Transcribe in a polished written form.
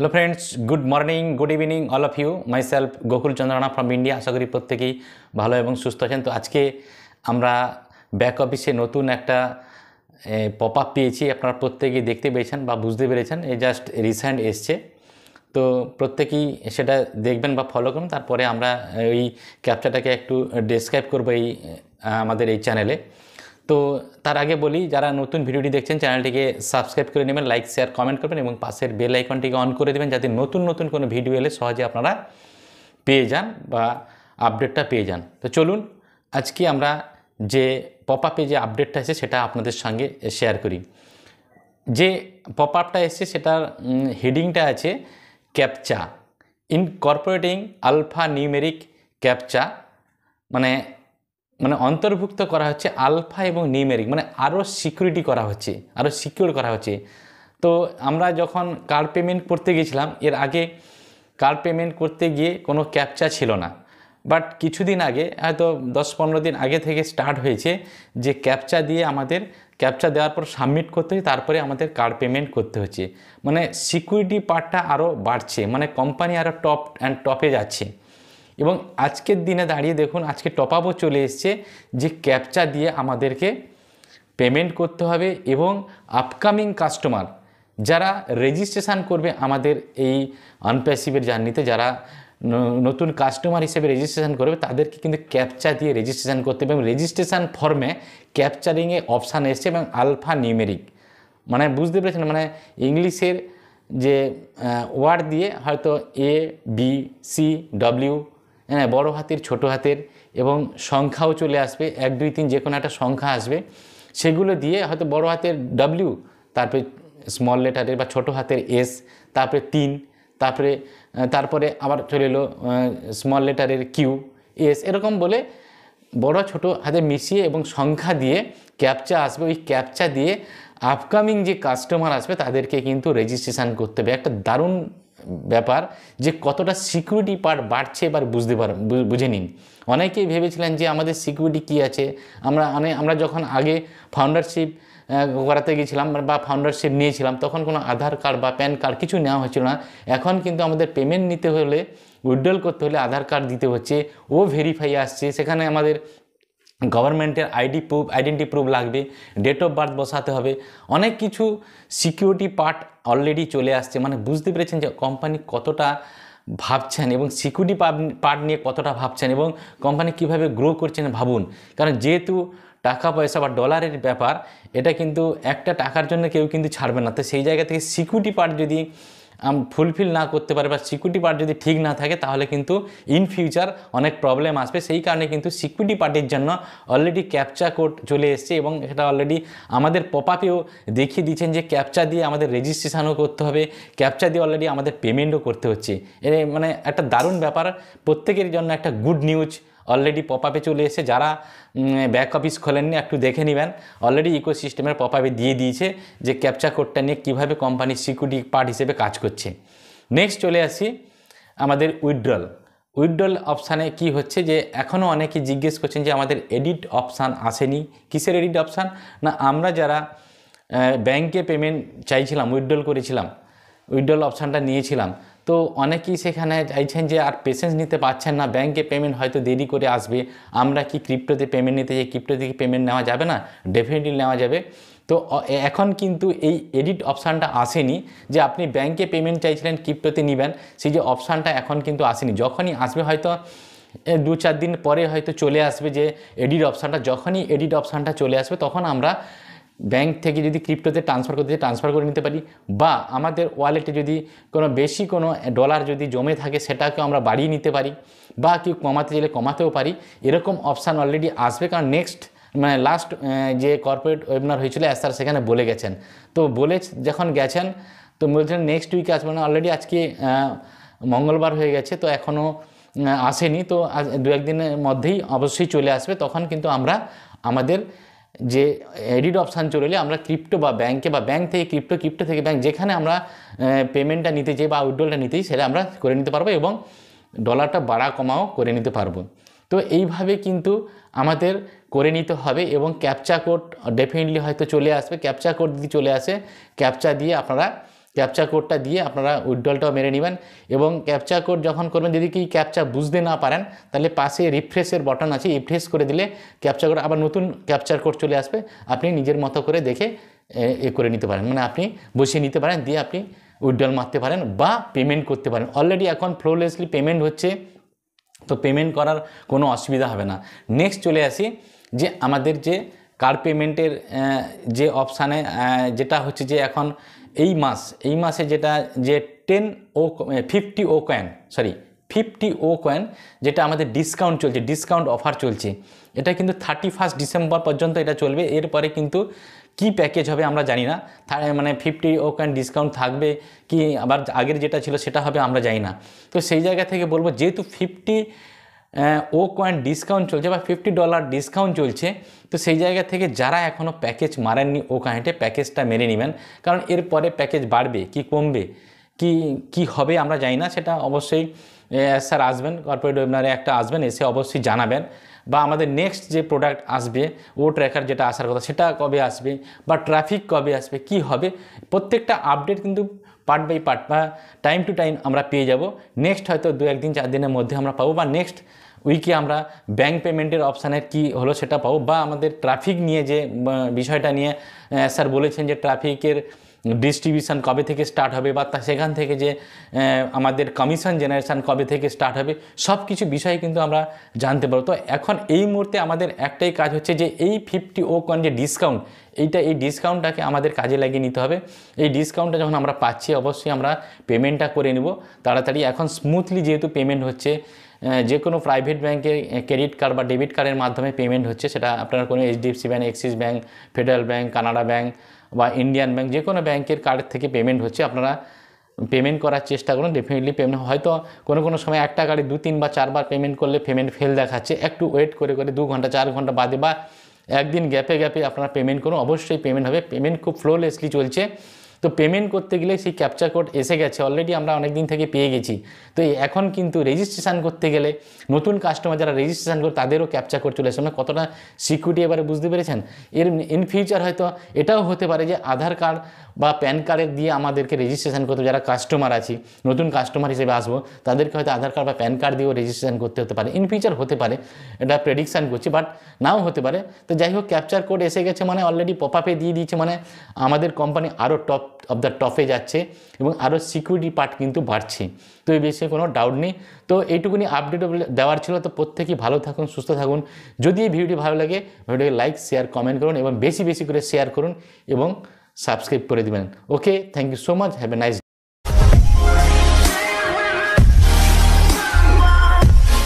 Hello friends, good morning, good evening all of you. Myself Gokul Chandrana from India. आशा करी प्रत्येकेই ভালো এবং সুস্থ আছেন। তো আজকে আমরা ব্যাক অফিসে নতুন একটা পপ আপ পেয়েছি। আপনারা প্রত্যেকেই দেখতে পেয়েছেন বা বুঝতে পেরেছেন, এই জাস্ট রিসেন্ট এসছে। তো প্রত্যেকেই সেটা দেখবেন বা ফলো করুন। তারপরে আমরা এই ক্যাপচাটাকে একটু ডেসক্রাইব করবো এই আমাদের এই চ্যানেলে। তো তার আগে বলি, যারা নতুন ভিডিওটি দেখছেন চ্যানেলটিকে সাবস্ক্রাইব করে নেবেন, লাইক শেয়ার কমেন্ট করবেন এবং পাশের বেল আইকনটিকে অন করে দেবেন, যাতে নতুন নতুন কোনো ভিডিও এলে সহজে আপনারা পেয়ে যান বা আপডেটটা পেয়ে যান। তো চলুন আজকে আমরা যে পপ আপে যে আপডেটটা এসেছে সেটা আপনাদের সঙ্গে শেয়ার করি। যে পপ আপটা এসেছে সেটার হেডিংটা আছে captcha incorporating alpha numeric captcha, মানে অন্তর্ভুক্ত করা হচ্ছে আলফা এবং নিউমেরিক, মানে আরও সিকিউরিটি করা হচ্ছে, আরও সিকিউর করা হচ্ছে। তো আমরা যখন কার্ড পেমেন্ট করতে গিয়েছিলাম, এর আগে কার্ড পেমেন্ট করতে গিয়ে কোনো ক্যাপচা ছিল না, বাট কিছুদিন আগে, হয়তো 10-15 দিন আগে থেকে স্টার্ট হয়েছে যে ক্যাপচা দিয়ে আমাদের ক্যাপচা দেওয়ার পর সাবমিট করতে হচ্ছে, তারপরে আমাদের কার্ড পেমেন্ট করতে হচ্ছে। মানে সিকিউরিটি পার্টটা আরও বাড়ছে, মানে কোম্পানি আরও টপ অ্যান্ড টপে যাচ্ছে। এবং আজকের দিনে দাঁড়িয়ে দেখুন, আজকে টপ আপও চলে এসছে যে ক্যাপচা দিয়ে আমাদেরকে পেমেন্ট করতে হবে। এবং আপকামিং কাস্টমার যারা রেজিস্ট্রেশন করবে আমাদের এই আনপ্যাসিভের জার্নিতে, যারা নতুন কাস্টমার হিসেবে রেজিস্ট্রেশন করবে, তাদেরকে কিন্তু ক্যাপচা দিয়ে রেজিস্ট্রেশন করতে হবে। এবং রেজিস্ট্রেশন ফর্মে ক্যাপচারিংয়ে অপশান এসছে এবং আলফা নিউমেরিক, মানে বুঝতে পেরেছেন, মানে ইংলিশের যে ওয়ার্ড দিয়ে হয়তো ABCD, হ্যাঁ, বড় হাতের ছোট হাতের এবং সংখ্যাও চলে আসবে, 1 2 3 যে কোনো একটা সংখ্যা আসবে, সেগুলো দিয়ে হয়তো বড় হাতের W, তারপরে স্মল লেটারের বা ছোট হাতের S, তারপরে 3, তারপরে আবার চলে এলো স্মল লেটারের QS, এরকম বলে বড় ছোট হাতে মিশিয়ে এবং সংখ্যা দিয়ে ক্যাপচা আসবে। ওই ক্যাপচা দিয়ে আপকামিং যে কাস্টমার আসবে তাদেরকে কিন্তু রেজিস্ট্রেশন করতে হবে। একটা দারুণ ব্যাপার যে কতটা সিকিউরিটি পার্ট বাড়ছে, এবার বুঝে নিন। অনেকেই ভেবেছিলেন যে আমাদের সিকিউরিটি কী আছে। আমরা যখন আগে ফাউন্ডারশিপ করাতে গেছিলাম বা ফাউন্ডারশিপ নিয়েছিলাম, তখন কোনো আধার কার্ড বা প্যান কার্ড কিছু নেওয়া হচ্ছিল না। এখন কিন্তু আমাদের পেমেন্ট নিতে হলে, উইথড্রল করতে হলে আধার কার্ড দিতে হচ্ছে, ও ভেরিফাই আসছে, সেখানে আমাদের গভর্নমেন্টের আইডেন্টি প্রুফ লাগবে, ডেট অফ বার্থ বসাতে হবে, অনেক কিছু সিকিউরিটি পার্ট অলরেডি চলে আসছে। মানে বুঝতে পেরেছেন যে কোম্পানি কতটা ভাবছেন এবং সিকিউরিটি পার্ট নিয়ে কতটা ভাবছেন এবং কোম্পানি কিভাবে গ্রো করছেন ভাবুন। কারণ যেহেতু টাকা পয়সা বা ডলারের ব্যাপার, এটা কিন্তু একটা টাকার জন্য কেউ কিন্তু ছাড়বে না। তো সেই জায়গা থেকে সিকিউরিটি পার্ট যদি ফুলফিল না করতে পারে বা সিকিউরিটি পার্ট যদি ঠিক না থাকে, তাহলে কিন্তু ইন ফিউচার অনেক প্রবলেম আসবে। সেই কারণে কিন্তু সিকিউরিটি পার্টির জন্য অলরেডি ক্যাপচা কোড চলে এসছে এবং সেটা অলরেডি আমাদের পপ আপেও দেখিয়ে দিচ্ছেন যে ক্যাপচা দিয়ে আমাদের রেজিস্ট্রেশনও করতে হবে, ক্যাপচা দিয়ে অলরেডি আমাদের পেমেন্টও করতে হচ্ছে। মানে একটা দারুণ ব্যাপার, প্রত্যেকের জন্য একটা গুড নিউজ অলরেডি পপ আপে চলে এসে। যারা ব্যাক অফিস খোলেননি একটু দেখে নেবেন, অলরেডি ইকোসিস্টেমের পপ আপে দিয়ে দিয়েছে যে ক্যাপচা কোডটা নিয়ে কীভাবে কোম্পানি সিকিউরিটি পার্ট হিসেবে কাজ করছে। নেক্সট চলে আসি আমাদের উইথড্রল অপশানে কি হচ্ছে, যে এখনও অনেকে জিজ্ঞেস করছেন যে আমাদের এডিট অপশান আসেনি। কিসের এডিট অপশান? না, আমরা যারা ব্যাংকে পেমেন্ট চাইছিলাম, উইথড্রল করেছিলাম, উইথড্রল অপশানটা নিয়েছিলাম, তো অনেকেই সেখানে চাইছেন যে আর পেশেন্স নিতে পারছেন না, ব্যাংকে পেমেন্ট হয়তো দেরি করে আসবে, আমরা কি ক্রিপ্টোতে পেমেন্ট নিতে চাই, ক্রিপ্টো থেকে পেমেন্ট নেওয়া যাবে না? ডেফিনেটলি নেওয়া যাবে। তো এখন কিন্তু এই এডিট অপশানটা আসেনি যে আপনি ব্যাংকে পেমেন্ট চাইছিলেন ক্রিপ্টোতে নেবেন, সেই যে অপশানটা এখন কিন্তু আসেনি। যখনই আসবে, হয়তো 2-4 দিন পরে হয়তো চলে আসবে যে এডিট অপশানটা। যখনই এডিট অপশানটা চলে আসবে, তখন আমরা ব্যাংক থেকে যদি ক্রিপ্টোতে ট্রান্সফার করতে ট্রান্সফার করে নিতে পারি, বা আমাদের ওয়ালেটে যদি কোনো ডলার যদি জমে থাকে সেটাকেও আমরা বাড়িয়ে নিতে পারি, বা কেউ কমাতে চাইলে কমাতেও পারি। এরকম অপশান অলরেডি আসবে, কারণ লাস্ট যে কর্পোরেট ওয়েবিনার হয়েছিল স্যার সেখানে বলে গেছেন। তো যখন গেছেন তো বলছেন নেক্সট উইকে আসবে না। অলরেডি আজকে মঙ্গলবার হয়ে গেছে, তো এখনও আসেনি। তো 2-1 দিনের মধ্যেই অবশ্যই চলে আসবে। তখন কিন্তু আমরা আমাদের যে এডিট অপশান চলে এলে আমরা ক্রিপ্টো বা ব্যাংকে বা ব্যাংক থেকে ক্রিপ্টো থেকে ব্যাংক, যেখানে আমরা পেমেন্টটা নিতে চাই বা উইথড্রলটা নিতে চাই, সেটা আমরা করে নিতে পারবো এবং ডলারটা বাড়া কমাও করে নিতে পারবো। তো এইভাবে কিন্তু আমাদের করে নিতে হবে। এবং ক্যাপচা কোড ডেফিনেটলি হয়তো চলে আসবে। ক্যাপচা কোড যদি চলে আসে, ক্যাপচা দিয়ে আপনারা ক্যাপচা কোডটা দিয়ে আপনারা উইথড্রলটাও মেরে নেবেন। এবং ক্যাপচা কোড যখন করবেন, যদি কি ক্যাপচা বুঝতে না পারেন, তাহলে পাশে রিফ্রেশের বটন আছে, রিফ্রেশ করে দিলে ক্যাপচা কোড আবার নতুন ক্যাপচার কোড চলে আসবে। আপনি নিজের মতো করে দেখে করে নিতে পারেন, মানে আপনি বসিয়ে নিতে পারেন, দিয়ে আপনি উইথড্রল মারতে পারেন বা পেমেন্ট করতে পারেন। অলরেডি এখন ফ্লোলেসলি পেমেন্ট হচ্ছে, তো পেমেন্ট করার কোনো অসুবিধা হবে না। নেক্সট চলে আসি যে আমাদের যে কার্ড পেমেন্টের যে অপশানে যেটা হচ্ছে যে এখন এই মাসে যেটা যে 50 ও কয়েন যেটা আমাদের ডিসকাউন্ট চলছে, ডিসকাউন্ট অফার চলছে, এটা কিন্তু 31 ডিসেম্বর পর্যন্ত এটা চলবে। এরপরে কিন্তু কি প্যাকেজ হবে আমরা জানি না, মানে 50 ও কয়েন ডিসকাউন্ট থাকবে কি আবার আগের যেটা ছিল সেটা হবে আমরা জানি না। তো সেই জায়গা থেকে বলবো, যেহেতু 50 ও কয়েন ডিসকাউন্ট চলছে বা $50 ডিসকাউন্ট চলছে, তো সেই জায়গা থেকে যারা এখনও প্যাকেজ মারেননি ও কয়েনটে প্যাকেজটা মেরে নেবেন। কারণ এরপরে প্যাকেজ বাড়বে কি কমবে কি হবে আমরা জানি না, সেটা অবশ্যই স্যার আসবেন, কর্পোরেট ওয়েবিনারে একটা আসবেন, এসে অবশ্যই জানাবেন। বা আমাদের নেক্সট যে প্রোডাক্ট আসবে ও ট্র্যাকার যেটা আসার কথা সেটা কবে আসবে, বা ট্রাফিক কবে আসবে, কি হবে, প্রত্যেকটা আপডেট কিন্তু পার্ট বাই পার্ট বা টাইম টু টাইম আমরা পেয়ে যাব। নেক্সট হয়তো 2-1 দিন 4 দিনের মধ্যে আমরা পাবো, বা নেক্সট উইকে আমরা ব্যাঙ্ক পেমেন্টের অপশানের কি হলো সেটা পাবো, বা আমাদের ট্রাফিক নিয়ে যে বিষয়টা নিয়ে স্যার বলেছেন যে ট্রাফিকের ডিস্ট্রিবিউশন কবে থেকে স্টার্ট হবে, বা সেখান থেকে যে আমাদের কমিশন জেনারেশন কবে থেকে স্টার্ট হবে, সব কিছু বিষয় কিন্তু আমরা জানতে পারবো। তো এখন এই মুহূর্তে আমাদের একটাই কাজ হচ্ছে যে এই 50 ও কয়েন যে ডিসকাউন্ট, এই ডিসকাউন্টটাকে আমাদের কাজে লাগিয়ে নিতে হবে। এই ডিসকাউন্টটা যখন আমরা পাচ্ছি অবশ্যই আমরা পেমেন্টটা করে নেব তাড়াতাড়ি। এখন স্মুথলি যেহেতু পেমেন্ট হচ্ছে, যে কোনো প্রাইভেট ব্যাঙ্কের ক্রেডিট কার্ড বা ডেবিট কার্ডের মাধ্যমে পেমেন্ট হচ্ছে, সেটা আপনারা কোনো HDFC bank, Axis bank, federal bank, Canada bank বা ইন্ডিয়ান ব্যাঙ্ক, যে কোনো ব্যাঙ্কের কার্ড থেকে পেমেন্ট হচ্ছে, আপনারা পেমেন্ট করার চেষ্টা করুন। ডেফিনেটলি পেমেন্ট হয়তো কোনো সময় একটা গাড়ি 2-3 বা 4 বার পেমেন্ট করলে পেমেন্ট ফেল দেখাচ্ছে, একটু ওয়েট করে 2 ঘন্টা 4 ঘন্টা বাদে বা একদিন গ্যাপে আপনারা পেমেন্ট করুন, অবশ্যই পেমেন্ট হবে। পেমেন্ট খুব ফ্লোলেসলি চলছে। তো পেমেন্ট করতে গেলে সেই ক্যাপচা কোড এসে গেছে, অলরেডি আমরা অনেক দিন থেকে পেয়ে গেছি। তো এখন কিন্তু রেজিস্ট্রেশন করতে গেলে নতুন কাস্টমার যারা রেজিস্ট্রেশন করে তাদেরও ক্যাপচা কোড চলে আসে, মানে কতটা সিকিউরিটি এবারে বুঝতে পেরেছেন। এর ইন ফিউচার হয়তো এটাও হতে পারে যে আধার কার্ড বা প্যান কার্ডের দিয়ে আমাদেরকে রেজিস্ট্রেশন করতে, যারা কাস্টমার আছি, নতুন কাস্টমার হিসেবে আসবো, তাদেরকে হয়তো আধার কার্ড বা প্যান কার্ড দিয়েও রেজিস্ট্রেশন করতে হতে পারে। ইন ফিউচার হতে পারে, এটা প্রেডিকশান করছি, বাট নাও হতে পারে। তো যাই হোক, ক্যাপচার কোড এসে গেছে মানে অলরেডি পপ আপে দিয়ে দিয়েছে, মানে আমাদের কোম্পানি আরও টপ অফ দ্য টপে যাচ্ছে এবং আরও সিকিউরিটি পার্ট কিন্তু বাড়ছে। তো এই বিষয়ে কোনো ডাউট নেই। তো এইটুকুনি আপডেট দেওয়ার ছিল। তো প্রত্যেকেই ভালো থাকুন, সুস্থ থাকুন। যদি এই ভিডিওটি ভালো লাগে, ভিডিওকে লাইক, শেয়ার, কমেন্ট করুন এবং বেশি করে শেয়ার করুন এবং সাবস্ক্রাইব করে দেবেন। Okay, thank you so much, have a nice